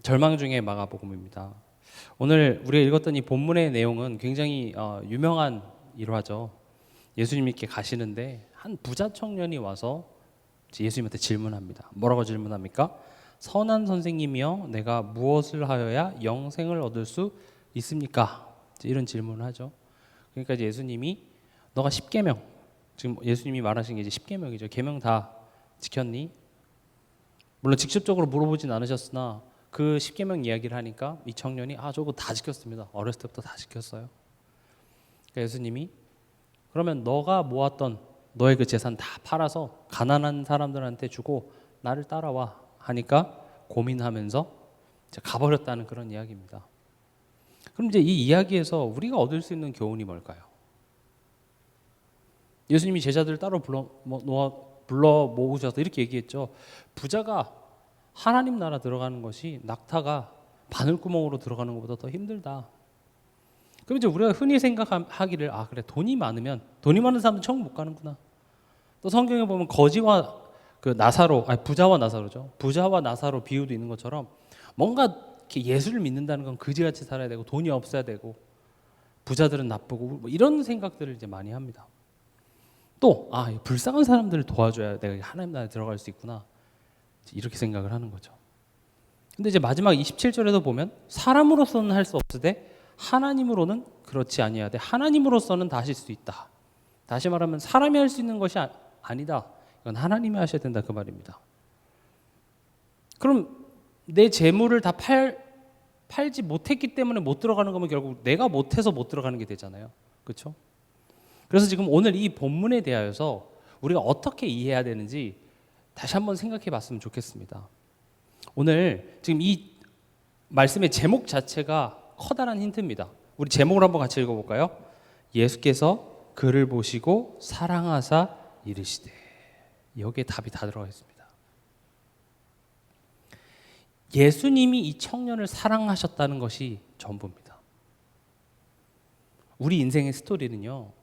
절망 중에 마가복음입니다. 오늘 우리가 읽었던 이 본문의 내용은 굉장히 유명한 일화죠. 예수님이 이렇게 가시는데 한 부자 청년이 와서 예수님한테 질문합니다. 뭐라고 질문합니까? 선한 선생님이여, 내가 무엇을 하여야 영생을 얻을 수 있습니까? 이런 질문을 하죠. 그러니까 이제 예수님이 너가 10계명, 지금 예수님이 말하신 게 이제 10계명이죠. 계명 다 지켰니? 물론 직접적으로 물어보진 않으셨으나 그 10계명 이야기를 하니까 이 청년이 저거 다 지켰습니다. 어렸을 때부터 다 지켰어요. 그러니까 예수님이 그러면 너가 모았던 너의 그 재산 다 팔아서 가난한 사람들한테 주고 나를 따라와 하니까 고민하면서 가버렸다는 그런 이야기입니다. 그럼 이제 이 이야기에서 우리가 얻을 수 있는 교훈이 뭘까요? 예수님이 제자들을 따로 불러 모으셔서 이렇게 얘기했죠. 부자가 하나님 나라 들어가는 것이 낙타가 바늘구멍으로 들어가는 것보다 더 힘들다. 그럼 이제 우리가 흔히 생각하기를 그래, 돈이 많은 사람은 천국 못 가는구나. 또 성경에 보면 거지와 그 나사로, 부자와 나사로죠. 부자와 나사로 비유도 있는 것처럼 뭔가 이렇게 예수를 믿는다는 건 그지같이 살아야 되고 돈이 없어야 되고 부자들은 나쁘고 뭐 이런 생각들을 이제 많이 합니다. 또 불쌍한 사람들을 도와줘야 내가 하나님 나라에 들어갈 수 있구나. 이렇게 생각을 하는 거죠. 근데 이제 마지막 27절에도 보면 사람으로서는 할 수 없으되 하나님으로는 그렇지 아니하되 하나님으로서는 다 하실 수 있다. 다시 말하면 사람이 할 수 있는 것이 아니다. 이건 하나님이 하셔야 된다 그 말입니다. 그럼 내 재물을 다 팔지 못했기 때문에 못 들어가는 거면 결국 내가 못해서 못 들어가는 게 되잖아요. 그렇죠? 그래서 지금 오늘 이 본문에 대하여서 우리가 어떻게 이해해야 되는지 다시 한번 생각해 봤으면 좋겠습니다. 오늘 지금 이 말씀의 제목 자체가 커다란 힌트입니다. 우리 제목을 한번 같이 읽어볼까요? 예수께서 그를 보시고 사랑하사 이르시되. 여기에 답이 다 들어가 있습니다. 예수님이 이 청년을 사랑하셨다는 것이 전부입니다. 우리 인생의 스토리는요,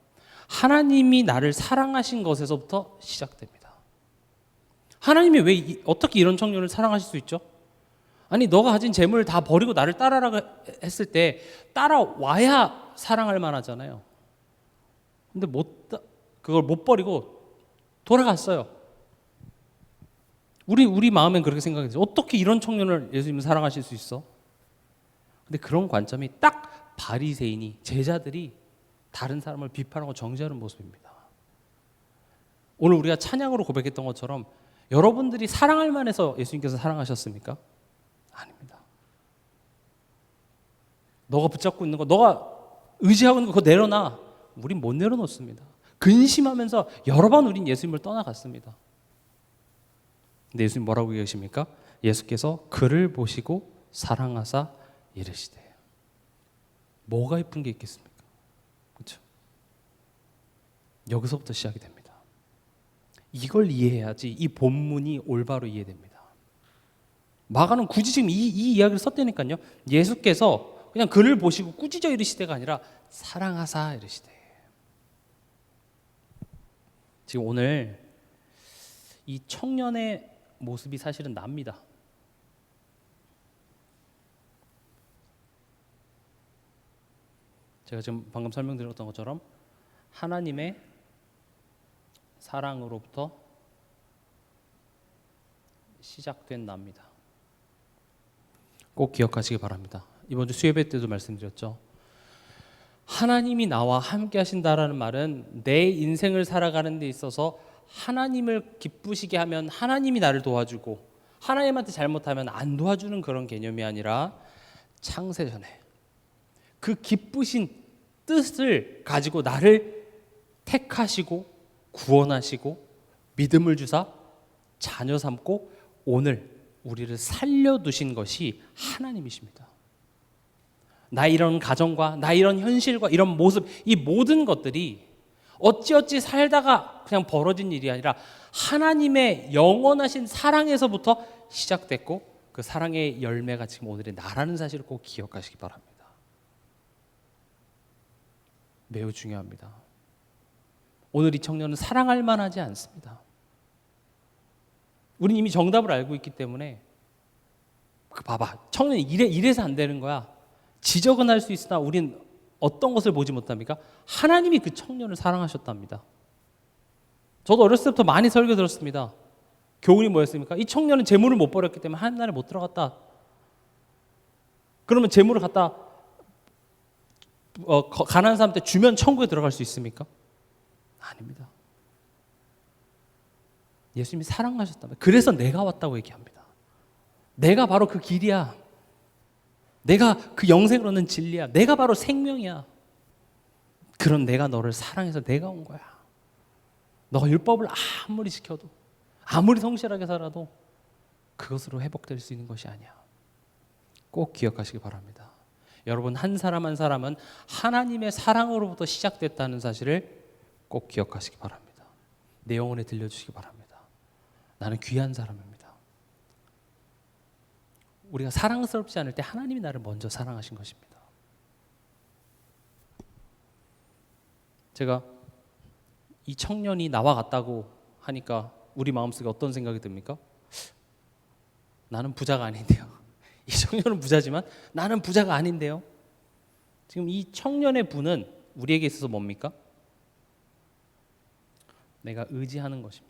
하나님이 나를 사랑하신 것에서부터 시작됩니다. 하나님이 어떻게 이런 청년을 사랑하실 수 있죠? 아니, 너가 가진 재물을 다 버리고 나를 따라라 했을 때 따라와야 사랑할 만하잖아요. 근데 그걸 못 버리고 돌아갔어요. 우리 마음엔 그렇게 생각해요. 어떻게 이런 청년을 예수님은 사랑하실 수 있어? 근데 그런 관점이 딱 바리새인이, 제자들이 다른 사람을 비판하고 정죄하는 모습입니다. 오늘 우리가 찬양으로 고백했던 것처럼 여러분들이 사랑할 만해서 예수님께서 사랑하셨습니까? 아닙니다. 너가 붙잡고 있는 거, 너가 의지하고 있는 거 그거 내려놔. 우린 못 내려놓습니다. 근심하면서 여러 번 우린 예수님을 떠나갔습니다. 근데 예수님 뭐라고 얘기하십니까? 예수께서 그를 보시고 사랑하사 이르시되. 뭐가 예쁜 게 있겠습니까? 그렇죠? 여기서부터 시작이 됩니다. 이걸 이해해야지 이 본문이 올바로 이해됩니다. 마가는 굳이 지금 이 이야기를 썼다니까요. 예수께서 그냥 그를 보시고 꾸짖어 이르시되가 아니라 사랑하사 이르시되. 지금 오늘 이 청년의 모습이 사실은 납니다. 제가 지금 방금 설명드렸던 것처럼 하나님의 사랑으로부터 시작된 납니다. 꼭 기억하시기 바랍니다. 이번 주 수요예배 때도 말씀드렸죠. 하나님이 나와 함께 하신다라는 말은 내 인생을 살아가는 데 있어서 하나님을 기쁘시게 하면 하나님이 나를 도와주고 하나님한테 잘못하면 안 도와주는 그런 개념이 아니라 창세전에 그 기쁘신 뜻을 가지고 나를 택하시고 구원하시고 믿음을 주사 자녀 삼고 오늘 우리를 살려두신 것이 하나님이십니다. 나 이런 가정과 나 이런 현실과 이런 모습, 이 모든 것들이 어찌어찌 살다가 그냥 벌어진 일이 아니라 하나님의 영원하신 사랑에서부터 시작됐고 그 사랑의 열매가 지금 오늘의 나라는 사실을 꼭 기억하시기 바랍니다. 매우 중요합니다. 오늘 이 청년은 사랑할 만하지 않습니다. 우리는 이미 정답을 알고 있기 때문에 봐봐, 청년이 이래서 안 되는 거야. 지적은 할 수 있으나 우린 어떤 것을 보지 못합니까? 하나님이 그 청년을 사랑하셨답니다. 저도 어렸을 때부터 많이 설교 들었습니다. 교훈이 뭐였습니까? 이 청년은 재물을 못 버렸기 때문에 하나님 나라에 못 들어갔다. 그러면 재물을 갖다 가난한 사람한테 주면 천국에 들어갈 수 있습니까? 아닙니다. 예수님이 사랑하셨다면, 그래서 내가 왔다고 얘기합니다. 내가 바로 그 길이야. 내가 그 영생을 얻는 진리야. 내가 바로 생명이야. 그런 내가 너를 사랑해서 내가 온 거야. 너가 율법을 아무리 지켜도, 아무리 성실하게 살아도 그것으로 회복될 수 있는 것이 아니야. 꼭 기억하시기 바랍니다. 여러분, 한 사람 한 사람은 하나님의 사랑으로부터 시작됐다는 사실을 꼭 기억하시기 바랍니다. 내 영혼에 들려주시기 바랍니다. 나는 귀한 사람입니다. 우리가 사랑스럽지 않을 때 하나님이 나를 먼저 사랑하신 것입니다. 제가 이 청년이 나와 같다고 하니까 우리 마음속에 어떤 생각이 듭니까? 나는 부자가 아닌데요. 이 청년은 부자지만 나는 부자가 아닌데요. 지금 이 청년의 부는 우리에게 있어서 뭡니까? 내가 의지하는 것입니다.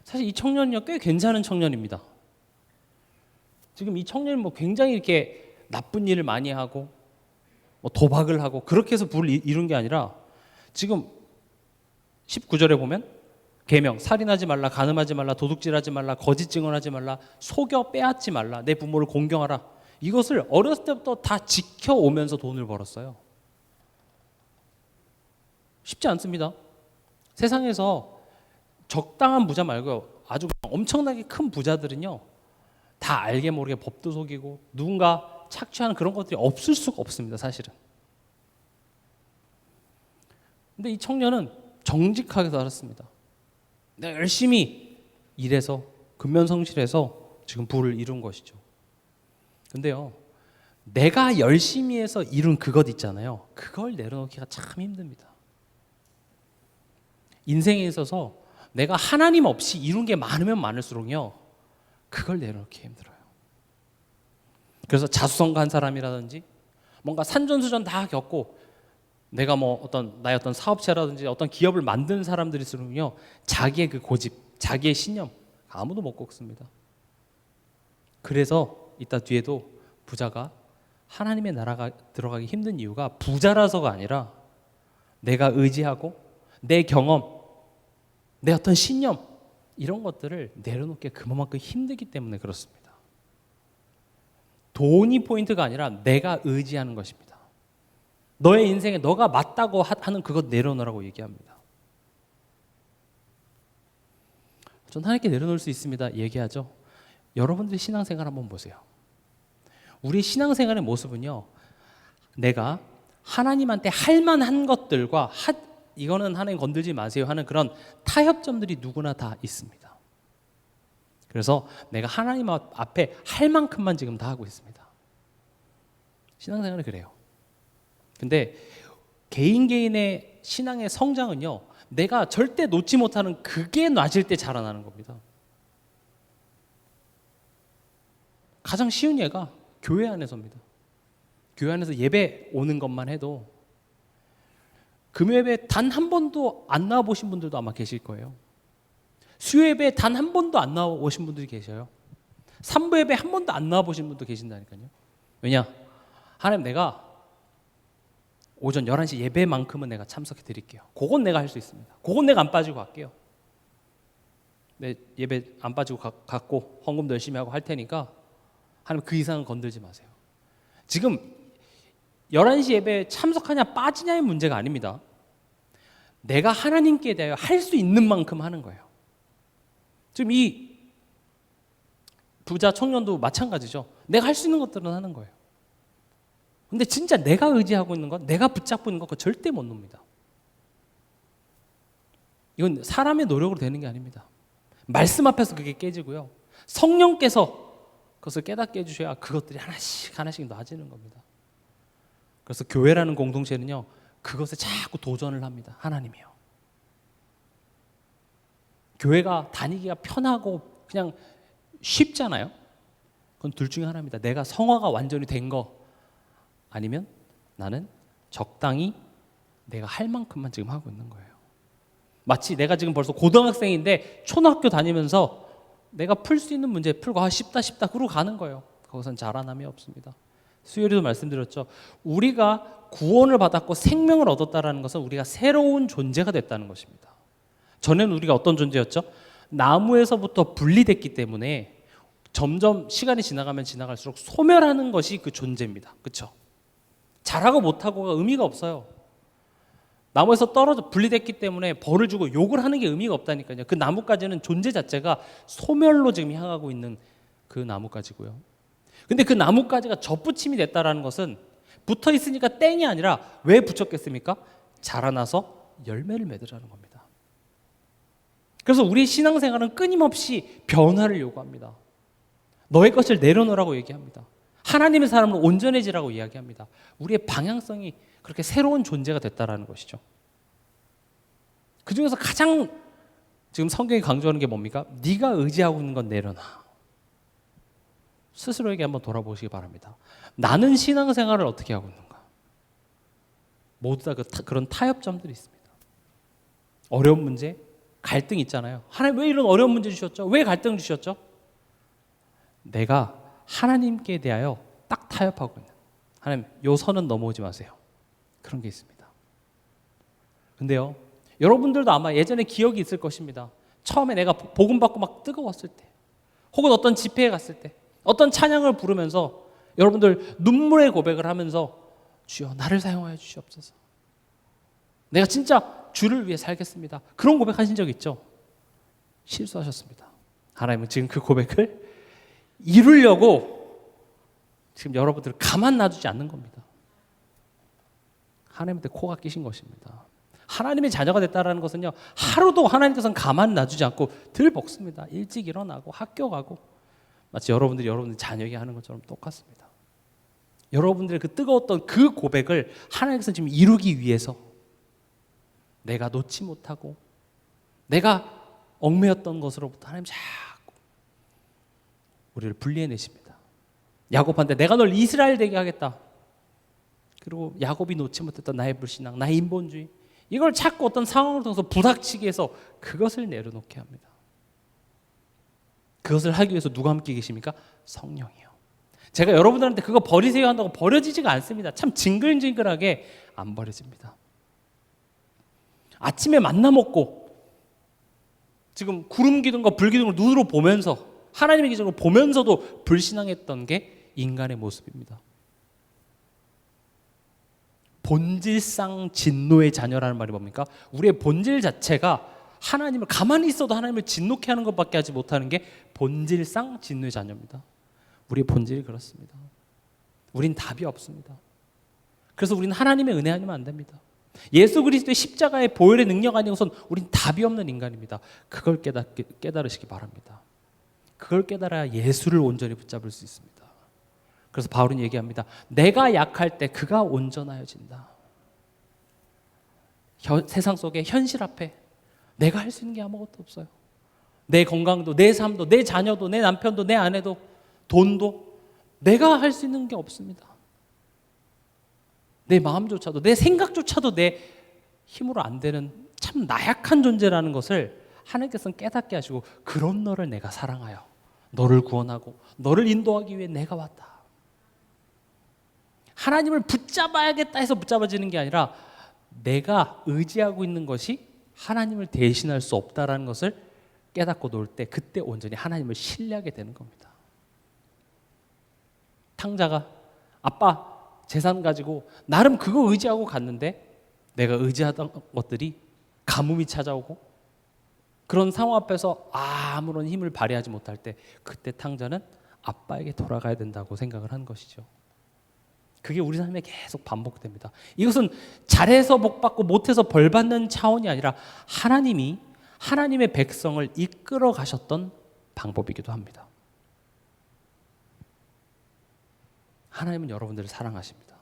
사실 이 청년은요, 꽤 괜찮은 청년입니다. 지금 이 청년은 뭐 굉장히 이렇게 나쁜 일을 많이 하고 뭐 도박을 하고 그렇게 해서 부를 이룬 게 아니라, 지금 19절에 보면 계명, 살인하지 말라, 간음하지 말라, 도둑질하지 말라, 거짓 증언하지 말라, 속여 빼앗지 말라, 내 부모를 공경하라. 이것을 어렸을 때부터 다 지켜오면서 돈을 벌었어요. 쉽지 않습니다. 세상에서 적당한 부자 말고요, 아주 엄청나게 큰 부자들은요, 다 알게 모르게 법도 속이고 누군가 착취하는 그런 것들이 없을 수가 없습니다, 사실은. 근데 이 청년은 정직하게 살았습니다. 내가 열심히 일해서 근면성실해서 지금 부를 이룬 것이죠. 근데요, 내가 열심히 해서 이룬 그것 있잖아요, 그걸 내려놓기가 참 힘듭니다. 인생에 있어서 내가 하나님 없이 이룬 게 많으면 많을수록요, 그걸 내려놓기 힘들어요. 그래서 자수성가한 사람이라든지 뭔가 산전수전 다 겪고 내가 뭐 나의 어떤 사업체라든지 어떤 기업을 만드는 사람들일수록요, 자기의 그 고집, 자기의 신념 아무도 못 꺾습니다. 그래서 이따 뒤에도 부자가 하나님의 나라가 들어가기 힘든 이유가 부자라서가 아니라 내가 의지하고 내 경험, 내 어떤 신념, 이런 것들을 내려놓기 그만큼 힘들기 때문에 그렇습니다. 돈이 포인트가 아니라 내가 의지하는 것입니다. 너의 인생에 너가 맞다고 하는 그것 내려놓으라고 얘기합니다. 전 하나님께 내려놓을 수 있습니다 얘기하죠. 여러분들의 신앙생활 한번 보세요. 우리 신앙생활의 모습은요, 내가 하나님한테 할 만한 것들과 이거는 하나님 건들지 마세요 하는 그런 타협점들이 누구나 다 있습니다. 그래서 내가 하나님 앞에 할 만큼만 지금 다 하고 있습니다. 신앙생활은 그래요. 근데 개인의 신앙의 성장은요, 내가 절대 놓지 못하는 그게 놔질 때 자라나는 겁니다. 가장 쉬운 예가 교회 안에서입니다. 교회 안에서 예배 오는 것만 해도 금요예배 단 한 번도 안 나와보신 분들도 아마 계실 거예요. 수요예배 단 한 번도 안 나와보신 분들이 계셔요. 삼부예배 한 번도 안 나와보신 분도 계신다니까요. 왜냐? 하나님, 내가 오전 11시 예배만큼은 내가 참석해 드릴게요. 그건 내가 할 수 있습니다. 그건 내가 안 빠지고 갈게요. 내 예배 안 빠지고 갔고 헌금도 열심히 하고 할 테니까 하나님 그 이상은 건들지 마세요. 지금 11시 예배에 참석하냐 빠지냐의 문제가 아닙니다. 내가 하나님께 대하여 할 수 있는 만큼 하는 거예요. 지금 이 부자 청년도 마찬가지죠. 내가 할 수 있는 것들은 하는 거예요. 근데 진짜 내가 의지하고 있는 것, 내가 붙잡고 있는 것, 그거 절대 못 놉니다. 이건 사람의 노력으로 되는 게 아닙니다. 말씀 앞에서 그게 깨지고요, 성령께서 그것을 깨닫게 해주셔야 그것들이 하나씩 하나씩 놔지는 겁니다. 그래서 교회라는 공동체는요, 그것에 자꾸 도전을 합니다. 하나님이요. 교회가 다니기가 편하고 그냥 쉽잖아요. 그건 둘 중에 하나입니다. 내가 성화가 완전히 된 거, 아니면 나는 적당히 내가 할 만큼만 지금 하고 있는 거예요. 마치 내가 지금 벌써 고등학생인데 초등학교 다니면서 내가 풀 수 있는 문제 풀고 쉽다 그러고 가는 거예요. 거기선 자라남이 없습니다. 수요일에도 말씀드렸죠. 우리가 구원을 받았고 생명을 얻었다는 것은 우리가 새로운 존재가 됐다는 것입니다. 전에는 우리가 어떤 존재였죠? 나무에서부터 분리됐기 때문에 점점 시간이 지나가면 지나갈수록 소멸하는 것이 그 존재입니다. 그렇죠? 잘하고 못하고가 의미가 없어요. 나무에서 떨어져 분리됐기 때문에 벌을 주고 욕을 하는 게 의미가 없다니까요. 그 나무까지는 존재 자체가 소멸로 지금 향하고 있는 그 나무까지고요. 근데 그 나무까지가 젖붙임이 됐다라는 것은 붙어 있으니까 땡이 아니라 왜 붙였겠습니까? 자라나서 열매를 맺으라는 겁니다. 그래서 우리 신앙생활은 끊임없이 변화를 요구합니다. 너의 것을 내려놓으라고 얘기합니다. 하나님의 사람을 온전해지라고 이야기합니다. 우리의 방향성이 그렇게 새로운 존재가 됐다라는 것이죠. 그 중에서 가장 지금 성경이 강조하는 게 뭡니까? 네가 의지하고 있는 건 내려놔. 스스로에게 한번 돌아보시기 바랍니다. 나는 신앙생활을 어떻게 하고 있는가? 모두 다 그런 타협점들이 있습니다. 어려운 문제, 갈등 있잖아요. 하나님 왜 이런 어려운 문제 주셨죠? 왜 갈등 주셨죠? 내가 하나님께 대하여 딱 타협하고 있는, 하나님 요 선은 넘어오지 마세요. 그런 게 있습니다. 근데요, 여러분들도 아마 예전에 기억이 있을 것입니다. 처음에 내가 복음 받고 막 뜨거웠을 때, 혹은 어떤 집회에 갔을 때, 어떤 찬양을 부르면서 여러분들 눈물의 고백을 하면서 주여 나를 사용하여 주시옵소서. 내가 진짜 주를 위해 살겠습니다. 그런 고백하신 적 있죠? 실수하셨습니다. 하나님은 지금 그 고백을 이루려고 지금 여러분들을 가만 놔두지 않는 겁니다. 하나님한테 코가 끼신 것입니다. 하나님의 자녀가 됐다는 것은요, 하루도 하나님께서는 가만 놔두지 않고 들 볶습니다. 일찍 일어나고 학교 가고, 마치 여러분들 자녀에게 하는 것처럼 똑같습니다. 여러분들의 그 뜨거웠던 그 고백을 하나님께서 지금 이루기 위해서 내가 놓지 못하고 내가 얽매였던 것으로부터 하나님 자꾸 우리를 분리해내십니다. 야곱한테 내가 널 이스라엘 되게 하겠다. 그리고 야곱이 놓지 못했던 나의 불신앙, 나의 인본주의, 이걸 자꾸 어떤 상황을 통해서 부닥치게 해서 그것을 내려놓게 합니다. 그것을 하기 위해서 누가 함께 계십니까? 성령이요. 제가 여러분들한테 그거 버리세요 한다고 버려지지가 않습니다. 참 징글징글하게 안 버려집니다. 아침에 만나 먹고 지금 구름 기둥과 불 기둥을 눈으로 보면서 하나님의 기적을 보면서도 불신앙했던 게 인간의 모습입니다. 본질상 진노의 자녀라는 말이 뭡니까? 우리의 본질 자체가 하나님을, 가만히 있어도 하나님을 진노케 하는 것밖에 하지 못하는 게 본질상 진노의 자녀입니다. 우리의 본질이 그렇습니다. 우린 답이 없습니다. 그래서 우리는 하나님의 은혜 아니면 안 됩니다. 예수 그리스도의 십자가의 보혈의 능력 아니고선 우린 답이 없는 인간입니다. 그걸 깨달으시기 바랍니다. 그걸 깨달아야 예수를 온전히 붙잡을 수 있습니다. 그래서 바울은 얘기합니다. 내가 약할 때 그가 온전하여진다. 세상 속의 현실 앞에 내가 할 수 있는 게 아무것도 없어요. 내 건강도, 내 삶도, 내 자녀도, 내 남편도, 내 아내도, 돈도 내가 할 수 있는 게 없습니다. 내 마음조차도, 내 생각조차도 내 힘으로 안 되는 참 나약한 존재라는 것을 하나님께서는 깨닫게 하시고, 그런 너를 내가 사랑하여 너를 구원하고 너를 인도하기 위해 내가 왔다. 하나님을 붙잡아야겠다 해서 붙잡아지는 게 아니라 내가 의지하고 있는 것이 하나님을 대신할 수 없다라는 것을 깨닫고 놀 때, 그때 온전히 하나님을 신뢰하게 되는 겁니다. 탕자가 아빠 재산 가지고 나름 그거 의지하고 갔는데 내가 의지하던 것들이 가뭄이 찾아오고 그런 상황 앞에서 아무런 힘을 발휘하지 못할 때, 그때 탕자는 아빠에게 돌아가야 된다고 생각을 한 것이죠. 그게 우리 삶에 계속 반복됩니다. 이것은 잘해서 복받고 못해서 벌받는 차원이 아니라 하나님이 하나님의 백성을 이끌어 가셨던 방법이기도 합니다. 하나님은 여러분들을 사랑하십니다.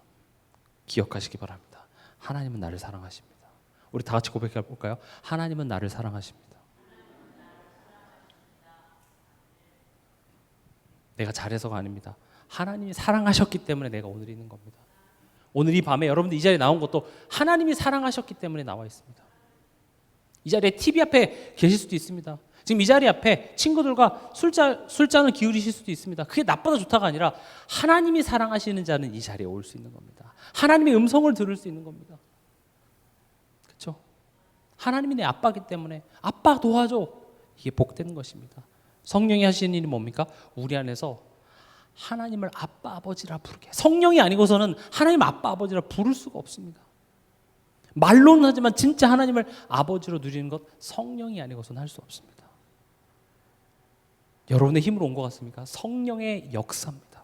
기억하시기 바랍니다. 하나님은 나를 사랑하십니다. 우리 다 같이 고백해 볼까요? 하나님은 나를 사랑하십니다. 내가 잘해서가 아닙니다. 하나님이 사랑하셨기 때문에 내가 오늘 있는 겁니다. 오늘 이 밤에 여러분들 이 자리에 나온 것도 하나님이 사랑하셨기 때문에 나와 있습니다. 이 자리에 TV 앞에 계실 수도 있습니다. 지금 이 자리 앞에 친구들과 술잔을 기울이실 수도 있습니다. 그게 나쁘다 좋다가 아니라 하나님이 사랑하시는 자는 이 자리에 올 수 있는 겁니다. 하나님의 음성을 들을 수 있는 겁니다. 그렇죠? 하나님이 내 아빠이기 때문에 아빠 도와줘. 이게 복되는 것입니다. 성령이 하시는 일이 뭡니까? 우리 안에서 하나님을 아빠 아버지라 부르게. 성령이 아니고서는 하나님 아빠 아버지라 부를 수가 없습니다. 말로는 하지만 진짜 하나님을 아버지로 누리는 것 성령이 아니고서는 할 수 없습니다. 여러분의 힘으로 온 것 같습니까? 성령의 역사입니다.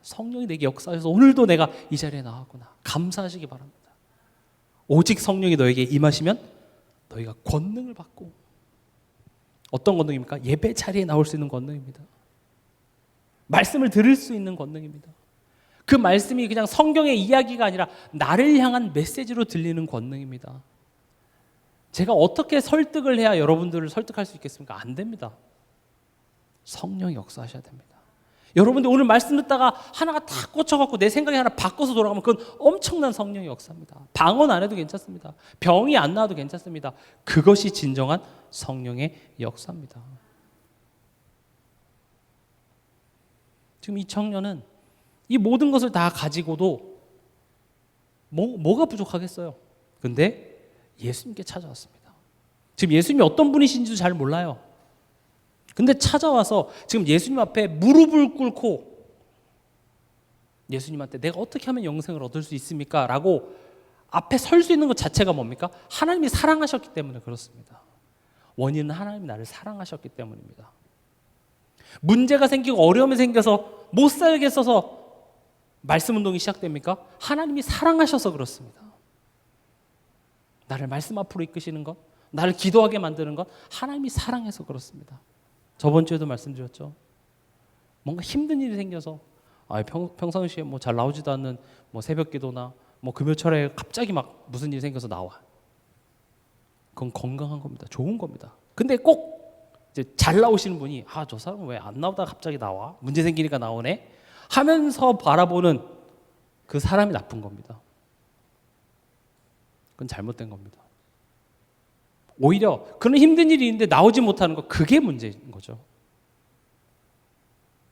성령이 내게 역사해서 오늘도 내가 이 자리에 나왔구나. 감사하시기 바랍니다. 오직 성령이 너에게 임하시면 너희가 권능을 받고, 어떤 권능입니까? 예배 자리에 나올 수 있는 권능입니다. 말씀을 들을 수 있는 권능입니다. 그 말씀이 그냥 성경의 이야기가 아니라 나를 향한 메시지로 들리는 권능입니다. 제가 어떻게 설득을 해야 여러분들을 설득할 수 있겠습니까? 안 됩니다. 성령이 역사하셔야 됩니다. 여러분들 오늘 말씀 듣다가 하나가 딱 꽂혀갖고 내 생각이 하나 바꿔서 돌아가면 그건 엄청난 성령의 역사입니다. 방언 안 해도 괜찮습니다. 병이 안 나와도 괜찮습니다. 그것이 진정한 성령의 역사입니다. 지금 이 청년은 이 모든 것을 다 가지고도 뭐가 부족하겠어요? 근데 예수님께 찾아왔습니다. 지금 예수님이 어떤 분이신지도 잘 몰라요. 근데 찾아와서 지금 예수님 앞에 무릎을 꿇고 예수님한테 내가 어떻게 하면 영생을 얻을 수 있습니까? 라고 앞에 설 수 있는 것 자체가 뭡니까? 하나님이 사랑하셨기 때문에 그렇습니다. 원인은 하나님이 나를 사랑하셨기 때문입니다. 문제가 생기고 어려움이 생겨서 못 살겠어서 말씀 운동이 시작됩니까? 하나님이 사랑하셔서 그렇습니다. 나를 말씀 앞으로 이끄시는 것, 나를 기도하게 만드는 것, 하나님이 사랑해서 그렇습니다. 저번 주에도 말씀드렸죠. 뭔가 힘든 일이 생겨서 평상시에 뭐 잘 나오지도 않는 뭐 새벽기도나 뭐 금요철에 갑자기 막 무슨 일이 생겨서 나와. 그건 건강한 겁니다. 좋은 겁니다. 근데 꼭 이제 잘 나오시는 분이 저 사람은 왜 안 나오다가 갑자기 나와? 문제 생기니까 나오네? 하면서 바라보는 그 사람이 나쁜 겁니다. 그건 잘못된 겁니다. 오히려 그런 힘든 일이 있는데 나오지 못하는 거, 그게 문제인 거죠.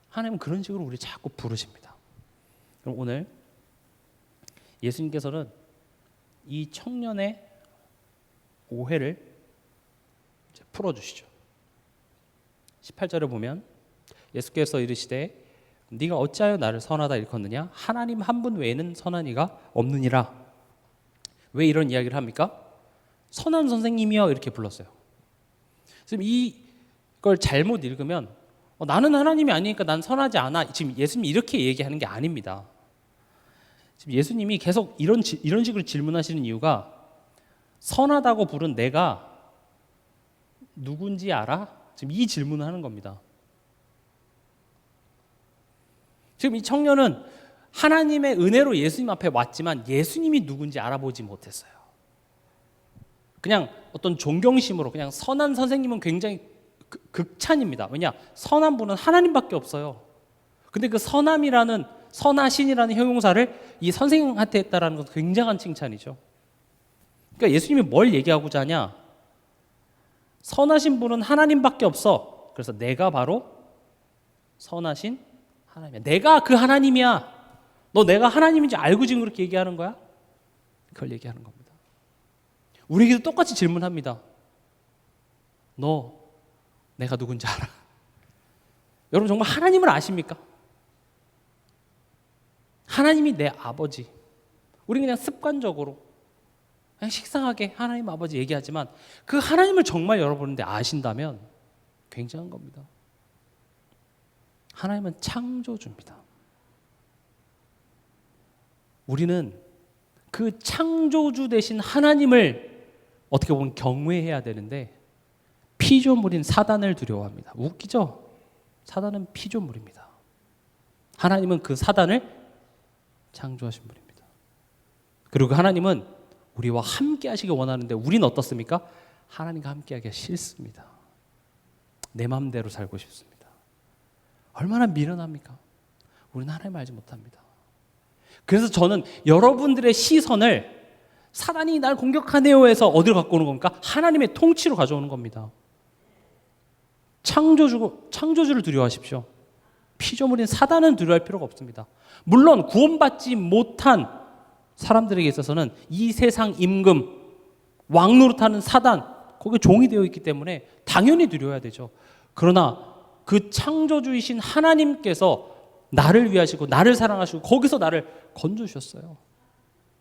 하나님은 그런 식으로 우리 자꾸 부르십니다. 그럼 오늘 예수님께서는 이 청년의 오해를 이제 풀어주시죠. 18절에 보면 예수께서 이르시되 네가 어찌하여 나를 선하다 일컫느냐? 하나님 한 분 외에는 선한 이가 없느니라. 왜 이런 이야기를 합니까? 선한 선생님이여 이렇게 불렀어요. 지금 이걸 잘못 읽으면 나는 하나님이 아니니까 난 선하지 않아. 지금 예수님이 이렇게 얘기하는 게 아닙니다. 지금 예수님이 계속 이런 식으로 질문하시는 이유가 선하다고 부른 내가 누군지 알아? 지금 이 질문을 하는 겁니다. 지금 이 청년은 하나님의 은혜로 예수님 앞에 왔지만 예수님이 누군지 알아보지 못했어요. 그냥 어떤 존경심으로 그냥 선한 선생님은 굉장히 극찬입니다. 왜냐? 선한 분은 하나님밖에 없어요. 근데 그 선함이라는, 선하신이라는 형용사를 이 선생님한테 했다라는 건 굉장한 칭찬이죠. 그러니까 예수님이 뭘 얘기하고자 하냐? 선하신 분은 하나님밖에 없어. 그래서 내가 바로 선하신 하나님이야. 내가 그 하나님이야. 너 내가 하나님인지 알고 지금 그렇게 얘기하는 거야? 그걸 얘기하는 겁니다. 우리에게도 똑같이 질문합니다. 너 내가 누군지 알아? 여러분 정말 하나님을 아십니까? 하나님이 내 아버지. 우리는 그냥 습관적으로 그냥 식상하게 하나님 아버지 얘기하지만 그 하나님을 정말 여러분인데 아신다면 굉장한 겁니다. 하나님은 창조주입니다. 우리는 그 창조주 되신 하나님을 어떻게 보면 경외해야 되는데 피조물인 사단을 두려워합니다. 웃기죠? 사단은 피조물입니다. 하나님은 그 사단을 창조하신 분입니다. 그리고 하나님은 우리와 함께 하시길 원하는데 우리는 어떻습니까? 하나님과 함께 하기가 싫습니다. 내 마음대로 살고 싶습니다. 얼마나 미련합니까? 우리는 하나님 알지 못합니다. 그래서 저는 여러분들의 시선을 사단이 날 공격하네요 해서 어디로 갖고 오는 겁니까? 하나님의 통치로 가져오는 겁니다. 창조주를 두려워하십시오. 피조물인 사단은 두려워할 필요가 없습니다. 물론 구원받지 못한 사람들에게 있어서는 이 세상 임금, 왕노릇하는 사단, 거기에 종이 되어 있기 때문에 당연히 두려워야 되죠. 그러나 그 창조주이신 하나님께서 나를 위하시고 나를 사랑하시고 거기서 나를 건져주셨어요.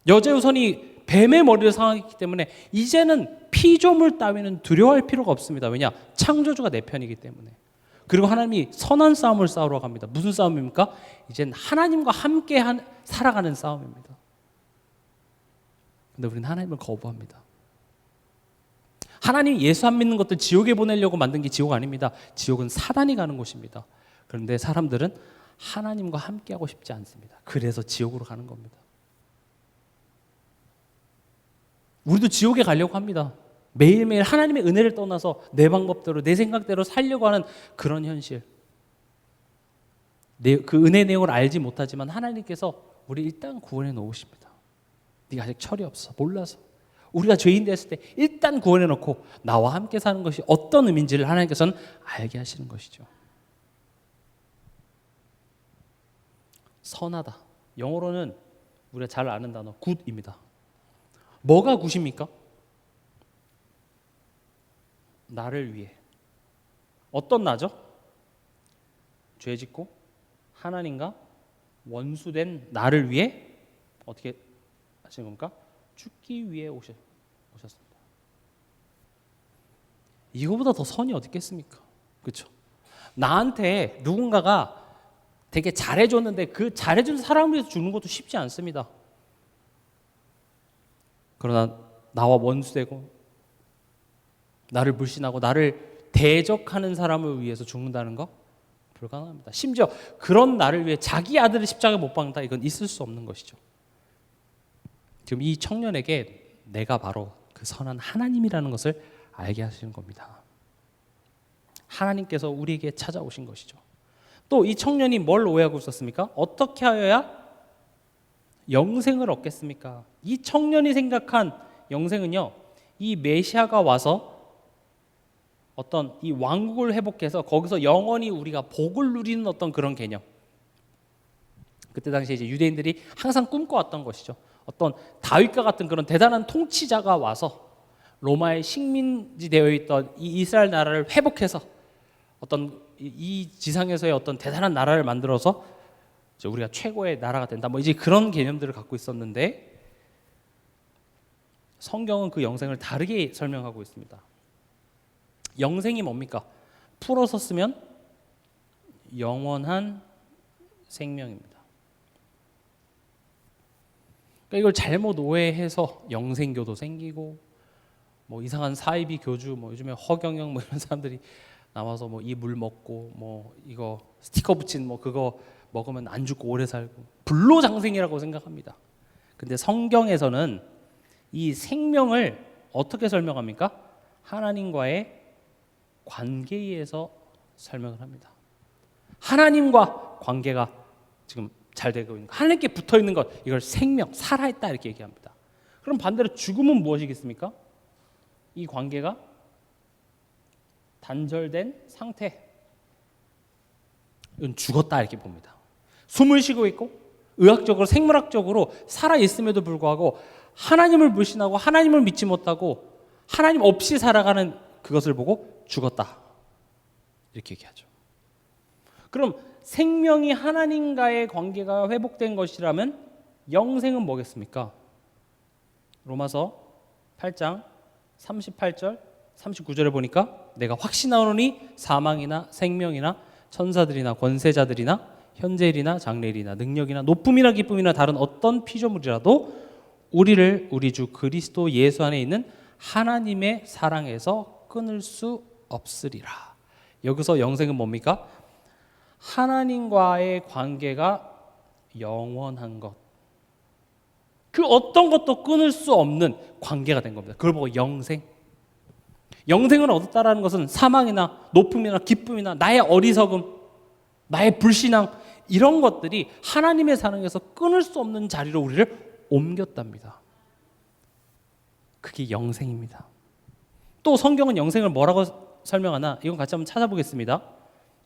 여제우선이 뱀의 머리를 상하기 때문에 이제는 피조물 따위는 두려워할 필요가 없습니다. 왜냐? 창조주가 내 편이기 때문에. 그리고 하나님이 선한 싸움을 싸우러 갑니다. 무슨 싸움입니까? 이제는 하나님과 함께 살아가는 싸움입니다. 근데 우리는 하나님을 거부합니다. 하나님이 예수 안 믿는 것들 지옥에 보내려고 만든 게 지옥 아닙니다. 지옥은 사단이 가는 곳입니다. 그런데 사람들은 하나님과 함께하고 싶지 않습니다. 그래서 지옥으로 가는 겁니다. 우리도 지옥에 가려고 합니다. 매일매일 하나님의 은혜를 떠나서 내 방법대로 내 생각대로 살려고 하는 그런 현실. 그 은혜 내용을 알지 못하지만 하나님께서 우리 일단 구원해 놓으십니다. 네가 아직 철이 없어, 몰라서. 우리가 죄인 됐을 때 일단 구원해 놓고 나와 함께 사는 것이 어떤 의미인지를 하나님께서는 알게 하시는 것이죠. 선하다. 영어로는 우리가 잘 아는 단어 굿입니다. 뭐가 굿입니까? 나를 위해. 어떤 나죠? 죄 짓고 하나님과 원수된 나를 위해 어떻게 하신 겁니까? 죽기 위해 오셨습니다. 이거보다 더 선이 어디 있겠습니까? 그렇죠? 나한테 누군가가 되게 잘해줬는데 그 잘해준 사람을 위해서 죽는 것도 쉽지 않습니다. 그러나 나와 원수되고 나를 불신하고 나를 대적하는 사람을 위해서 죽는다는 거 불가능합니다. 심지어 그런 나를 위해 자기 아들을 십자가에 못 박는다, 이건 있을 수 없는 것이죠. 지금 이 청년에게 내가 바로 그 선한 하나님이라는 것을 알게 하시는 겁니다. 하나님께서 우리에게 찾아오신 것이죠. 또 이 청년이 뭘 오해하고 있었습니까? 어떻게 하여야 영생을 얻겠습니까? 이 청년이 생각한 영생은요, 이 메시아가 와서 어떤 이 왕국을 회복해서 거기서 영원히 우리가 복을 누리는 어떤 그런 개념. 그때 당시에 이제 유대인들이 항상 꿈꿔왔던 것이죠. 어떤 다윗과 같은 그런 대단한 통치자가 와서 로마의 식민지 되어 있던 이 이스라엘 나라를 회복해서 어떤 이 지상에서의 어떤 대단한 나라를 만들어서 이제 우리가 최고의 나라가 된다. 뭐 이제 그런 개념들을 갖고 있었는데 성경은 그 영생을 다르게 설명하고 있습니다. 영생이 뭡니까? 풀어서 쓰면 영원한 생명입니다. 그러니까 이걸 잘못 오해해서 영생교도 생기고 뭐 이상한 사이비 교주, 뭐 요즘에 허경영 뭐 이런 사람들이 나와서 뭐 이 물 먹고 뭐 이거 스티커 붙인 뭐 그거 먹으면 안 죽고 오래 살고 불로장생이라고 생각합니다. 근데 성경에서는 이 생명을 어떻게 설명합니까? 하나님과의 관계에서 설명을 합니다. 하나님과 관계가 지금 잘 되고 있는 것, 하나님께 붙어 있는 것, 이걸 생명, 살아있다 이렇게 얘기합니다. 그럼 반대로 죽음은 무엇이겠습니까? 이 관계가 단절된 상태, 이건 죽었다 이렇게 봅니다. 숨을 쉬고 있고 의학적으로 생물학적으로 살아있음에도 불구하고 하나님을 불신하고 하나님을 믿지 못하고 하나님 없이 살아가는 그것을 보고 죽었다 이렇게 얘기하죠. 그럼 생명이 하나님과의 관계가 회복된 것이라면 영생은 뭐겠습니까? 로마서 8장 38절 39절에 보니까 내가 확신하노니 사망이나 생명이나 천사들이나 권세자들이나 현재일이나 장래일이나 능력이나 높음이나 기쁨이나 다른 어떤 피조물이라도 우리를 우리 주 그리스도 예수 안에 있는 하나님의 사랑에서 끊을 수 없으리라. 여기서 영생은 뭡니까? 하나님과의 관계가 영원한 것, 그 어떤 것도 끊을 수 없는 관계가 된 겁니다. 그걸 보고 영생. 영생을 얻었다라는 것은 사망이나 높음이나 기쁨이나 나의 어리석음, 나의 불신앙 이런 것들이 하나님의 사랑에서 끊을 수 없는 자리로 우리를 옮겼답니다. 그게 영생입니다. 또 성경은 영생을 뭐라고 설명하나? 이건 같이 한번 찾아보겠습니다.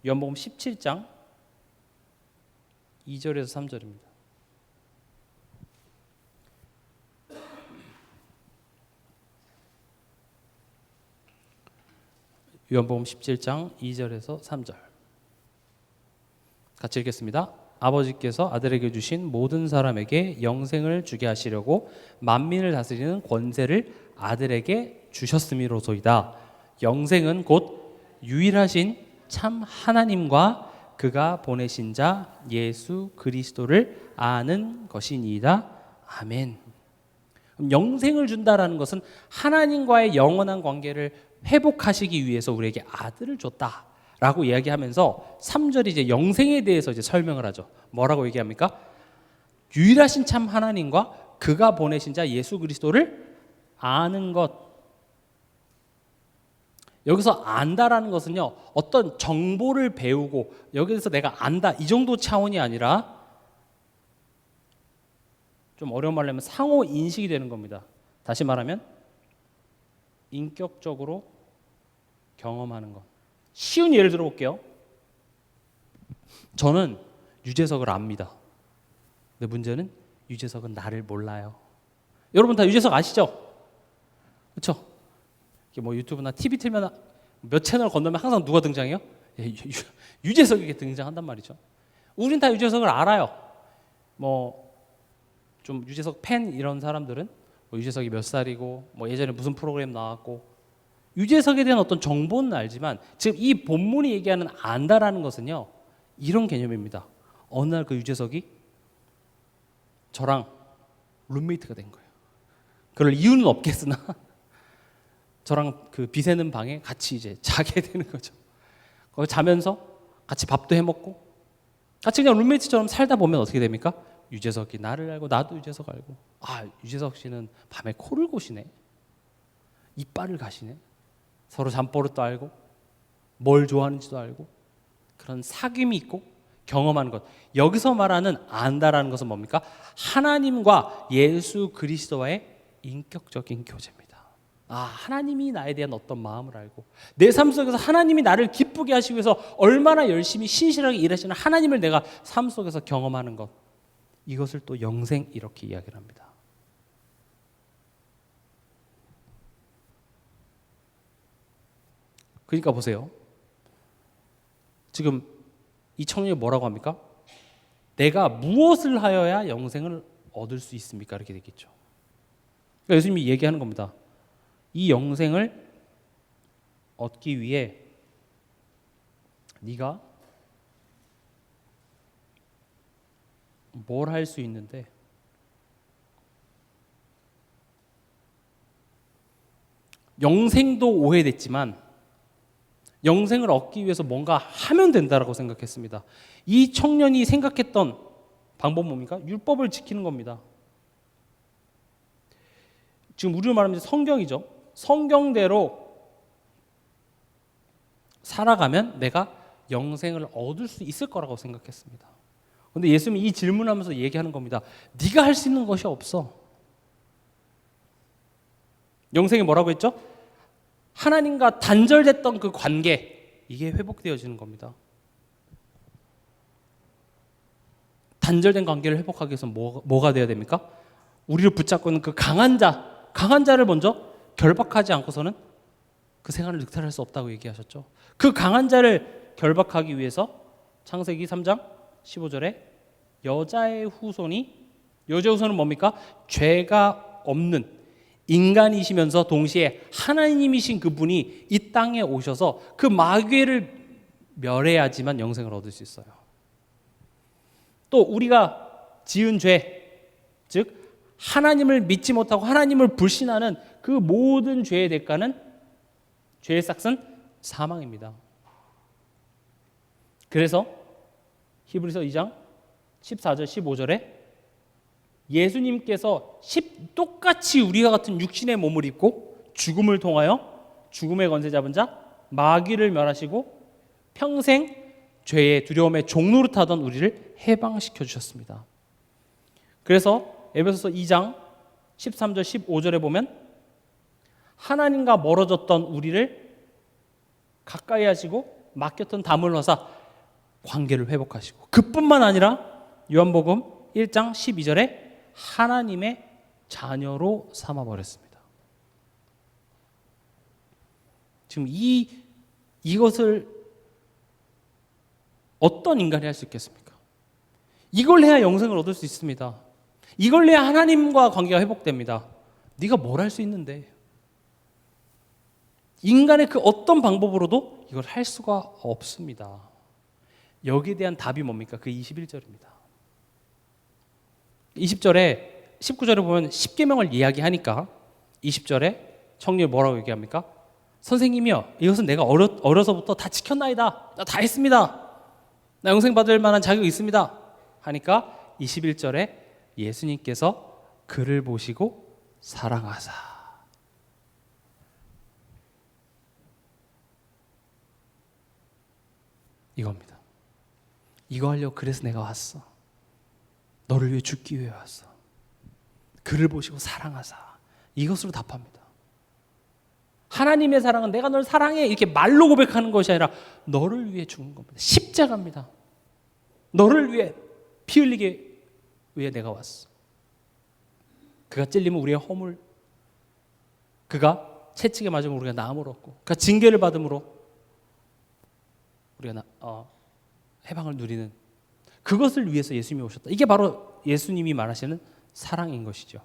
요한복음 17장 2절에서 3절입니다. 요한복음 17장 2절에서 3절 같이 읽겠습니다. 아버지께서 아들에게 주신 모든 사람에게 영생을 주게 하시려고 만민을 다스리는 권세를 아들에게 주셨음이로소이다. 영생은 곧 유일하신 참 하나님과 그가 보내신 자 예수 그리스도를 아는 것이니이다. 아멘. 영생을 준다라는 것은 하나님과의 영원한 관계를 회복하시기 위해서 우리에게 아들을 줬다라고 이야기하면서 3절이 이제 영생에 대해서 이제 설명을 하죠. 뭐라고 얘기합니까? 유일하신 참 하나님과 그가 보내신 자 예수 그리스도를 아는 것. 여기서 안다라는 것은요, 어떤 정보를 배우고 여기서 내가 안다 이 정도 차원이 아니라 좀 어려운 말로 하면 상호 인식이 되는 겁니다. 다시 말하면 인격적으로 경험하는 것. 쉬운 예를 들어볼게요. 저는 유재석을 압니다. 근데 문제는 유재석은 나를 몰라요. 여러분 다 유재석 아시죠? 그렇죠? 뭐 유튜브나 TV 틀면 몇 채널 건너면 항상 누가 등장해요? 유재석이 등장한단 말이죠. 우린 다 유재석을 알아요. 뭐 좀 유재석 팬 이런 사람들은 뭐 유재석이 몇 살이고 뭐 예전에 무슨 프로그램 나왔고 유재석에 대한 어떤 정보는 알지만 지금 이 본문이 얘기하는 안다라는 것은요 이런 개념입니다. 어느 날 그 유재석이 저랑 룸메이트가 된 거예요. 그럴 이유는 없겠으나 저랑 그 비새는 방에 같이 이제 자게 되는 거죠. 거기 자면서 같이 밥도 해 먹고 같이 그냥 룸메이트처럼 살다 보면 어떻게 됩니까? 유재석이 나를 알고 나도 유재석 알고 아 유재석 씨는 밤에 코를 고시네, 이빨을 가시네, 서로 잠버릇도 알고 뭘 좋아하는지도 알고 그런 사귐이 있고 경험하는 것. 여기서 말하는 안다라는 것은 뭡니까? 하나님과 예수 그리스도와의 인격적인 교제입니다. 아, 하나님이 나에 대한 어떤 마음을 알고 내 삶 속에서 하나님이 나를 기쁘게 하시기 위해서 얼마나 열심히 신실하게 일하시는 하나님을 내가 삶 속에서 경험하는 것. 이것을 또 영생 이렇게 이야기를 합니다. 그러니까 보세요. 지금 이 청년이 뭐라고 합니까? 내가 무엇을 하여야 영생을 얻을 수 있습니까? 이렇게 되겠죠. 그러니까 예수님이 얘기하는 겁니다. 이 영생을 얻기 위해 네가 뭘 할 수 있는데 영생도 오해됐지만 영생을 얻기 위해서 뭔가 하면 된다라고 생각했습니다. 이 청년이 생각했던 방법은 뭡니까? 율법을 지키는 겁니다. 지금 우리로 말하면 성경이죠. 성경대로 살아가면 내가 영생을 얻을 수 있을 거라고 생각했습니다. 그런데 예수님이 이 질문하면서 얘기하는 겁니다. 네가 할 수 있는 것이 없어. 영생이 뭐라고 했죠? 하나님과 단절됐던 그 관계, 이게 회복되어지는 겁니다. 단절된 관계를 회복하기 위해서 뭐가 돼야 됩니까? 우리를 붙잡고 있는 그 강한 자를 먼저 결박하지 않고서는 그 생활을 늑탈할 수 없다고 얘기하셨죠. 그 강한 자를 결박하기 위해서 창세기 3장 15절에 여자의 후손은 뭡니까? 죄가 없는 인간이시면서 동시에 하나님이신 그분이 이 땅에 오셔서 그 마귀를 멸해야지만 영생을 얻을 수 있어요. 또 우리가 지은 죄, 즉 하나님을 믿지 못하고 하나님을 불신하는 그 모든 죄의 대가는 죄의 삭은 사망입니다. 그래서 히브리서 2장 14절 15절에 예수님께서 똑같이 우리와 같은 육신의 몸을 입고 죽음을 통하여 죽음의 권세 잡은 자, 마귀를 멸하시고 평생 죄의 두려움에 종노릇하던 우리를 해방시켜 주셨습니다. 그래서 에베소서 2장 13절 15절에 보면 하나님과 멀어졌던 우리를 가까이 하시고 맡겼던 담을 넣어서 관계를 회복하시고, 그뿐만 아니라 요한복음 1장 12절에 하나님의 자녀로 삼아버렸습니다. 지금 이것을 어떤 인간이 할 수 있겠습니까? 이걸 해야 영생을 얻을 수 있습니다. 이걸 해야 하나님과 관계가 회복됩니다. 네가 뭘 할 수 있는데, 인간의 그 어떤 방법으로도 이걸 할 수가 없습니다. 여기에 대한 답이 뭡니까? 그 21절입니다. 20절에 19절에 보면 10계명을 이야기하니까 20절에 청년이 뭐라고 얘기합니까? 선생님이여, 이것은 내가 어려서부터 다 지켰나이다. 나 다 했습니다. 나 영생 받을 만한 자격이 있습니다. 하니까 21절에 예수님께서 그를 보시고 사랑하사. 이겁니다. 이거 하려고 그래서 내가 왔어. 너를 위해 죽기 위해 왔어. 그를 보시고 사랑하사. 이것으로 답합니다. 하나님의 사랑은 내가 널 사랑해 이렇게 말로 고백하는 것이 아니라 너를 위해 죽은 겁니다. 십자가입니다. 너를 위해 피 흘리게 위해 내가 왔어. 그가 찔리면 우리의 허물, 그가 채찍에 맞으면 우리가 나음을 얻고, 그가 징계를 받음으로 우리가 해방을 누리는, 그것을 위해서 예수님이 오셨다. 이게 바로 예수님이 말하시는 사랑인 것이죠.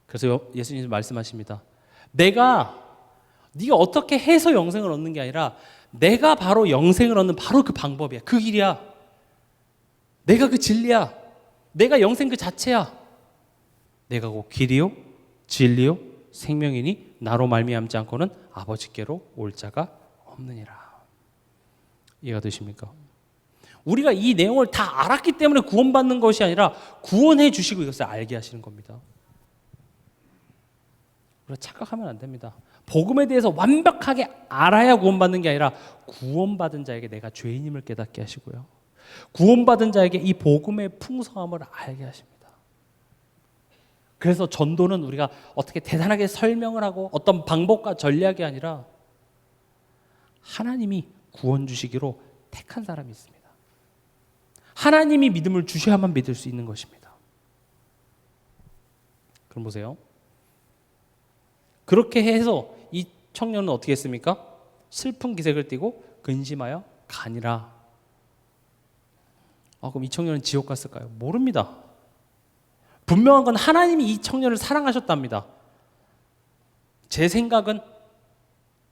그래서 예수님이 말씀하십니다. 네가 어떻게 해서 영생을 얻는 게 아니라 내가 바로 영생을 얻는 바로 그 방법이야. 그 길이야. 내가 그 진리야. 내가 영생 그 자체야. 내가 곧 길이요 진리요 생명이니 나로 말미암지 않고는 아버지께로 올 자가 없느니라. 이해가 되십니까? 우리가 이 내용을 다 알았기 때문에 구원받는 것이 아니라 구원해 주시고 이것을 알게 하시는 겁니다. 우리가 착각하면 안 됩니다. 복음에 대해서 완벽하게 알아야 구원받는 게 아니라 구원받은 자에게 내가 죄인임을 깨닫게 하시고요, 구원받은 자에게 이 복음의 풍성함을 알게 하십니다. 그래서 전도는 우리가 어떻게 대단하게 설명을 하고 어떤 방법과 전략이 아니라 하나님이 구원 주시기로 택한 사람이 있습니다. 하나님이 믿음을 주셔야만 믿을 수 있는 것입니다. 그럼 보세요. 그렇게 해서 이 청년은 어떻게 했습니까? 슬픈 기색을 띠고 근심하여 가니라. 그럼 이 청년은 지옥 갔을까요? 모릅니다. 분명한 건 하나님이 이 청년을 사랑하셨답니다. 제 생각은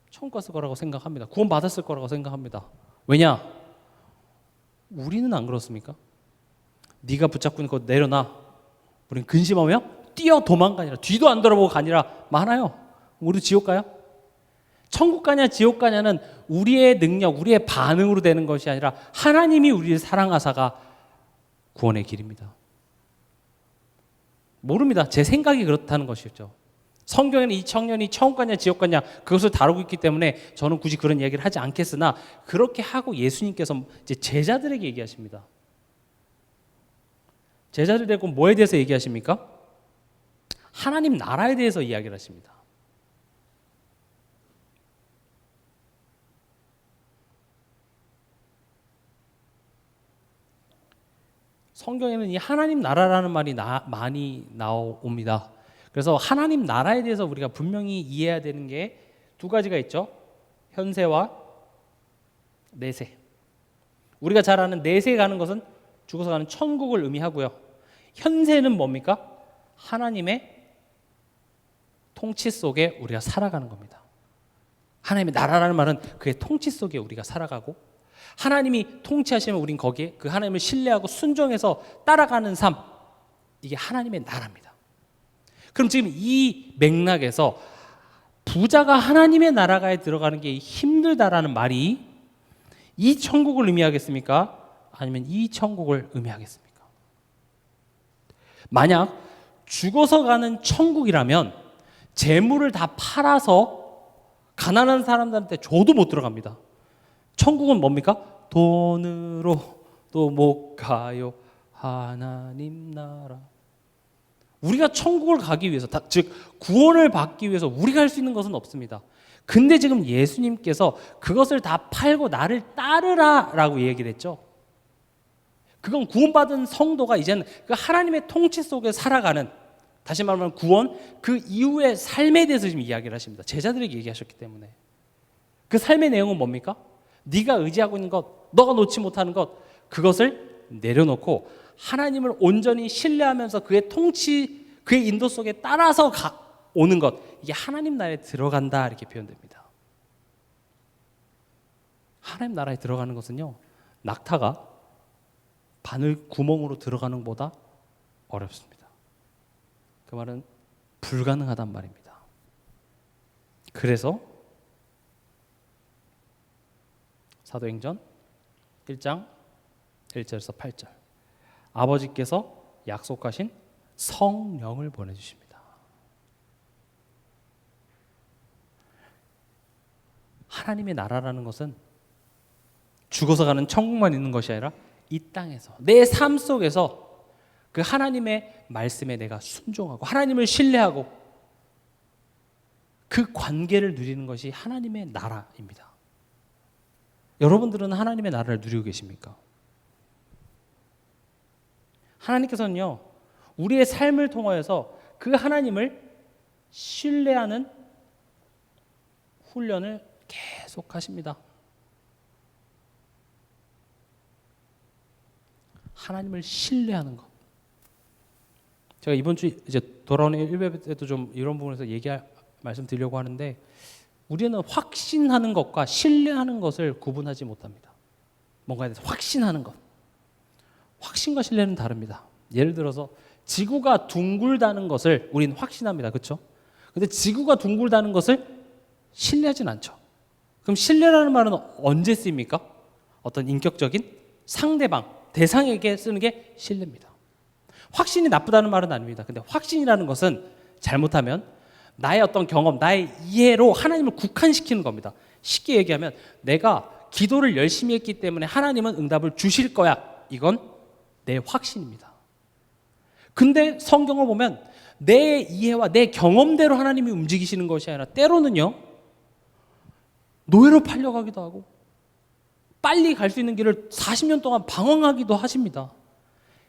천국 갔을 거라고 생각합니다. 구원 받았을 거라고 생각합니다. 왜냐? 우리는 안 그렇습니까? 네가 붙잡고 있는 거 내려놔. 우리는 근심하며 뛰어 도망가니라. 뒤도 안 돌아보고 가니라 많아요. 우리 지옥 가요? 천국 가냐 지옥 가냐는 우리의 능력, 우리의 반응으로 되는 것이 아니라 하나님이 우리를 사랑하사가 구원의 길입니다. 모릅니다. 제 생각이 그렇다는 것이죠. 성경에는 이 청년이 천국 가냐 지옥 가냐 그것을 다루고 있기 때문에 저는 굳이 그런 이야기를 하지 않겠으나, 그렇게 하고 예수님께서 이제 제자들에게 얘기하십니다. 제자들에게 뭐에 대해서 얘기하십니까? 하나님 나라에 대해서 이야기를 하십니다. 성경에는 이 하나님 나라라는 말이 많이 나옵니다. 그래서 하나님 나라에 대해서 우리가 분명히 이해해야 되는 게 두 가지가 있죠. 현세와 내세. 우리가 잘 아는 내세 가는 것은 죽어서 가는 천국을 의미하고요. 현세는 뭡니까? 하나님의 통치 속에 우리가 살아가는 겁니다. 하나님의 나라라는 말은 그의 통치 속에 우리가 살아가고, 하나님이 통치하시면 우린 거기에 그 하나님을 신뢰하고 순종해서 따라가는 삶, 이게 하나님의 나라입니다. 그럼 지금 이 맥락에서 부자가 하나님의 나라가에 들어가는 게 힘들다라는 말이 이 천국을 의미하겠습니까? 아니면 이 천국을 의미하겠습니까? 만약 죽어서 가는 천국이라면 재물을 다 팔아서 가난한 사람들한테 줘도 못 들어갑니다. 천국은 뭡니까? 돈으로 또 못 가요 하나님 나라. 우리가 천국을 가기 위해서, 즉 구원을 받기 위해서 우리가 할 수 있는 것은 없습니다. 근데 지금 예수님께서 그것을 다 팔고 나를 따르라 라고 얘기를 했죠. 그건 구원받은 성도가 이제는 그 하나님의 통치 속에 살아가는, 다시 말하면 구원 그 이후의 삶에 대해서 지금 이야기를 하십니다. 제자들에게 얘기하셨기 때문에. 그 삶의 내용은 뭡니까? 네가 의지하고 있는 것, 너가 놓지 못하는 것, 그것을 내려놓고 하나님을 온전히 신뢰하면서 그의 통치, 그의 인도 속에 따라서 오는 것, 이게 하나님 나라에 들어간다 이렇게 표현됩니다. 하나님 나라에 들어가는 것은요, 낙타가 바늘 구멍으로 들어가는 것보다 어렵습니다. 그 말은 불가능하단 말입니다. 그래서 사도행전 1장 1절에서 8절, 아버지께서 약속하신 성령을 보내주십니다. 하나님의 나라라는 것은 죽어서 가는 천국만 있는 것이 아니라 이 땅에서, 내 삶 속에서 그 하나님의 말씀에 내가 순종하고 하나님을 신뢰하고 그 관계를 누리는 것이 하나님의 나라입니다. 여러분들은 하나님의 나라를 누리고 계십니까? 하나님께서는요, 우리의 삶을 통하여서 그 하나님을 신뢰하는 훈련을 계속 하십니다. 하나님을 신뢰하는 것. 제가 이번 주 이제 돌아오는 1회 때도 좀 이런 부분에서 말씀드리려고 하는데, 우리는 확신하는 것과 신뢰하는 것을 구분하지 못합니다. 뭔가에 대해서 확신하는 것. 확신과 신뢰는 다릅니다. 예를 들어서 지구가 둥글다는 것을 우리는 확신합니다. 그렇죠? 근데 지구가 둥글다는 것을 신뢰하진 않죠. 그럼 신뢰라는 말은 언제 쓰입니까? 어떤 인격적인 상대방, 대상에게 쓰는 게 신뢰입니다. 확신이 나쁘다는 말은 아닙니다. 근데 확신이라는 것은 잘못하면 나의 어떤 경험, 나의 이해로 하나님을 국한시키는 겁니다. 쉽게 얘기하면 내가 기도를 열심히 했기 때문에 하나님은 응답을 주실 거야. 이건 내 확신입니다. 근데 성경을 보면 내 이해와 내 경험대로 하나님이 움직이시는 것이 아니라 때로는요, 노예로 팔려가기도 하고 빨리 갈 수 있는 길을 40년 동안 방황하기도 하십니다.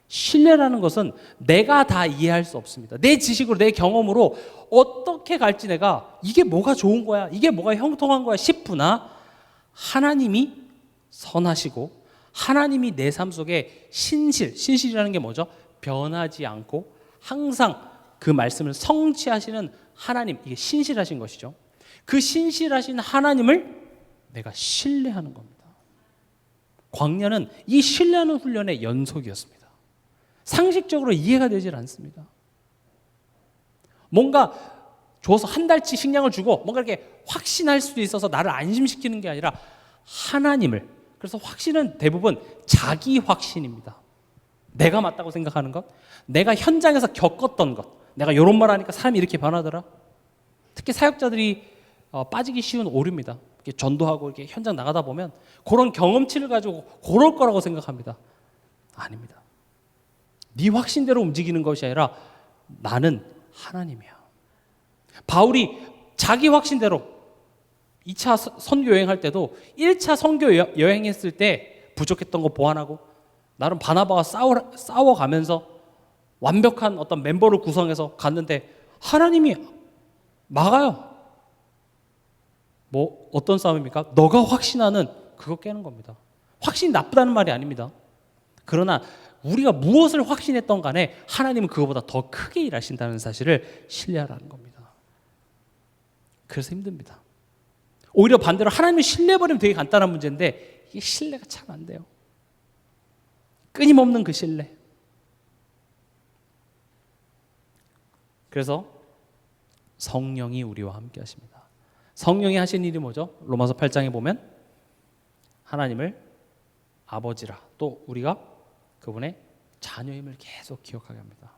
신뢰라는 것은 내가 다 이해할 수 없습니다. 내 지식으로, 내 경험으로 어떻게 갈지 내가 이게 뭐가 좋은 거야, 이게 뭐가 형통한 거야 싶으나 하나님이 선하시고 하나님이 내 삶 속에 신실이라는 게 뭐죠? 변하지 않고 항상 그 말씀을 성취하시는 하나님, 이게 신실하신 것이죠. 그 신실하신 하나님을 내가 신뢰하는 겁니다. 광야는 이 신뢰하는 훈련의 연속이었습니다. 상식적으로 이해가 되질 않습니다. 뭔가 줘서 한 달치 식량을 주고 뭔가 이렇게 확신할 수도 있어서 나를 안심시키는 게 아니라 하나님을, 그래서 확신은 대부분 자기 확신입니다. 내가 맞다고 생각하는 것, 내가 현장에서 겪었던 것, 내가 이런 말 하니까 사람이 이렇게 변하더라. 특히 사역자들이 빠지기 쉬운 오류입니다. 이렇게 전도하고 이렇게 현장 나가다 보면 그런 경험치를 가지고 그럴 거라고 생각합니다. 아닙니다. 네 확신대로 움직이는 것이 아니라 나는 하나님이야. 바울이 자기 확신대로 2차 선교 여행할 때도 1차 선교 여행했을 때 부족했던 거 보완하고 나름 바나바와 싸워가면서 완벽한 어떤 멤버를 구성해서 갔는데 하나님이 막아요. 뭐 어떤 싸움입니까? 너가 확신하는 그거 깨는 겁니다. 확신이 나쁘다는 말이 아닙니다. 그러나 우리가 무엇을 확신했던 간에 하나님은 그거보다 더 크게 일하신다는 사실을 신뢰하라는 겁니다. 그래서 힘듭니다. 오히려 반대로 하나님을 신뢰해버리면 되게 간단한 문제인데 이게 신뢰가 참 안 돼요. 끊임없는 그 신뢰. 그래서 성령이 우리와 함께 하십니다. 성령이 하신 일이 뭐죠? 로마서 8장에 보면 하나님을 아버지라, 또 우리가 그분의 자녀임을 계속 기억하게 합니다.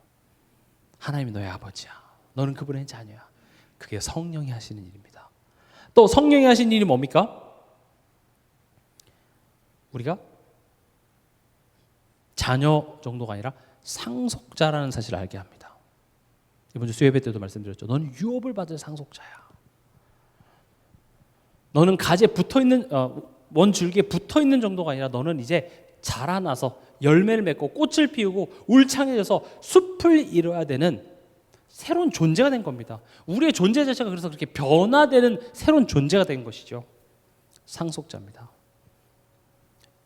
하나님이 너의 아버지야. 너는 그분의 자녀야. 그게 성령이 하시는 일입니다. 또 성령이 하시는 일이 뭡니까? 우리가 자녀 정도가 아니라 상속자라는 사실을 알게 합니다. 이번 주 수요예배 때도 말씀드렸죠. 너는 유업을 받을 상속자야. 너는 가지에 붙어있는 원줄기에 붙어있는 정도가 아니라 너는 이제 자라나서 열매를 맺고 꽃을 피우고 울창해져서 숲을 이뤄야 되는 새로운 존재가 된 겁니다. 우리의 존재 자체가 그래서 그렇게 변화되는 새로운 존재가 된 것이죠. 상속자입니다.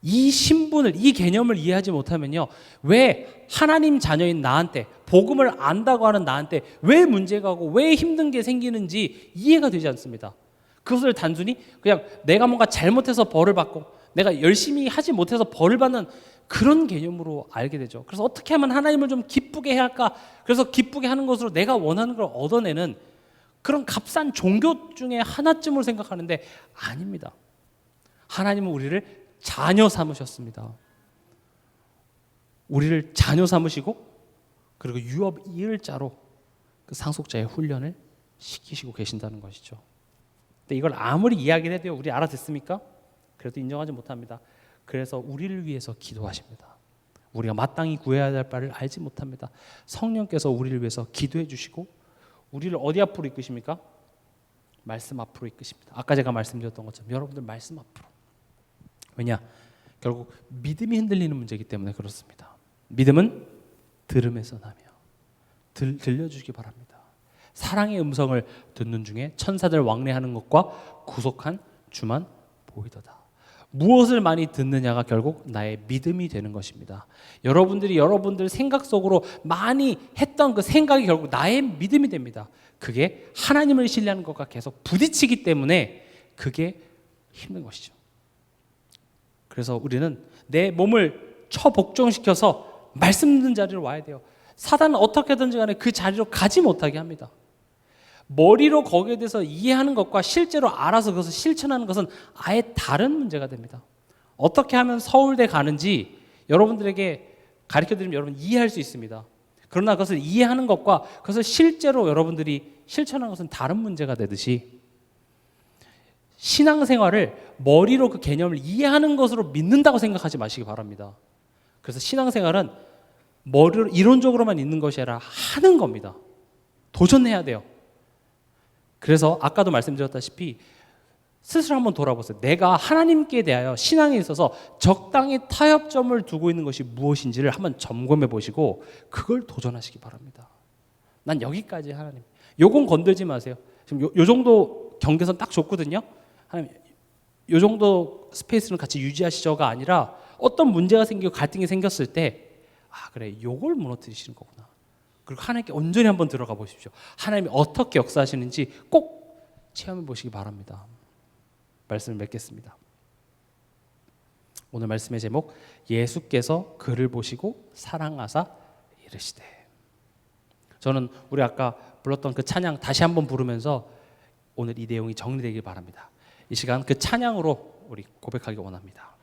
이 신분을, 이 개념을 이해하지 못하면요, 왜 하나님 자녀인 나한테, 복음을 안다고 하는 나한테 왜 문제가 오고 왜 힘든 게 생기는지 이해가 되지 않습니다. 그것을 단순히 그냥 내가 뭔가 잘못해서 벌을 받고 내가 열심히 하지 못해서 벌을 받는 그런 개념으로 알게 되죠. 그래서 어떻게 하면 하나님을 좀 기쁘게 해야 할까? 그래서 기쁘게 하는 것으로 내가 원하는 걸 얻어내는 그런 값싼 종교 중에 하나쯤으로 생각하는데 아닙니다. 하나님은 우리를 자녀 삼으셨습니다. 우리를 자녀 삼으시고 그리고 유업 이을자로 그 상속자의 훈련을 시키시고 계신다는 것이죠. 근데 이걸 아무리 이야기를 해도 우리 알아듣습니까? 그래도 인정하지 못합니다. 그래서 우리를 위해서 기도하십니다. 우리가 마땅히 구해야 할 바를 알지 못합니다. 성령께서 우리를 위해서 기도해 주시고 우리를 어디 앞으로 이끄십니까? 말씀 앞으로 이끄십니다. 아까 제가 말씀드렸던 것처럼 여러분들 말씀 앞으로. 왜냐? 결국 믿음이 흔들리는 문제이기 때문에 그렇습니다. 믿음은 들음에서 나며 들려주시기 바랍니다. 사랑의 음성을 듣는 중에 천사들 왕래하는 것과 구속한 주만 보이도다. 무엇을 많이 듣느냐가 결국 나의 믿음이 되는 것입니다. 여러분들이 여러분들 생각 속으로 많이 했던 그 생각이 결국 나의 믿음이 됩니다. 그게 하나님을 신뢰하는 것과 계속 부딪히기 때문에 그게 힘든 것이죠. 그래서 우리는 내 몸을 처복종시켜서 말씀 듣는 자리로 와야 돼요. 사단은 어떻게든지 간에 그 자리로 가지 못하게 합니다. 머리로 거기에 대해서 이해하는 것과 실제로 알아서 그것을 실천하는 것은 아예 다른 문제가 됩니다. 어떻게 하면 서울대 가는지 여러분들에게 가르쳐드리면 여러분 이해할 수 있습니다. 그러나 그것을 이해하는 것과 그것을 실제로 여러분들이 실천하는 것은 다른 문제가 되듯이 신앙생활을 머리로 그 개념을 이해하는 것으로 믿는다고 생각하지 마시기 바랍니다. 그래서 신앙생활은 머리로 이론적으로만 있는 것이 아니라 하는 겁니다. 도전해야 돼요. 그래서 아까도 말씀드렸다시피 스스로 한번 돌아보세요. 내가 하나님께 대하여 신앙에 있어서 적당히 타협점을 두고 있는 것이 무엇인지를 한번 점검해 보시고 그걸 도전하시기 바랍니다. 난 여기까지 하나님. 요건 건들지 마세요. 지금 요 정도 경계선 딱 좋거든요. 하나님, 요 정도 스페이스는 같이 유지하시죠가 아니라 어떤 문제가 생기고 갈등이 생겼을 때 아 그래 요걸 무너뜨리시는 거구나. 그리고 하나님께 온전히 한번 들어가 보십시오. 하나님이 어떻게 역사하시는지 꼭 체험해 보시기 바랍니다. 말씀을 맺겠습니다. 오늘 말씀의 제목 예수께서 그를 보시고 사랑하사 이르시되. 저는 우리 아까 불렀던 그 찬양 다시 한번 부르면서 오늘 이 내용이 정리되길 바랍니다. 이 시간 그 찬양으로 우리 고백하기 원합니다.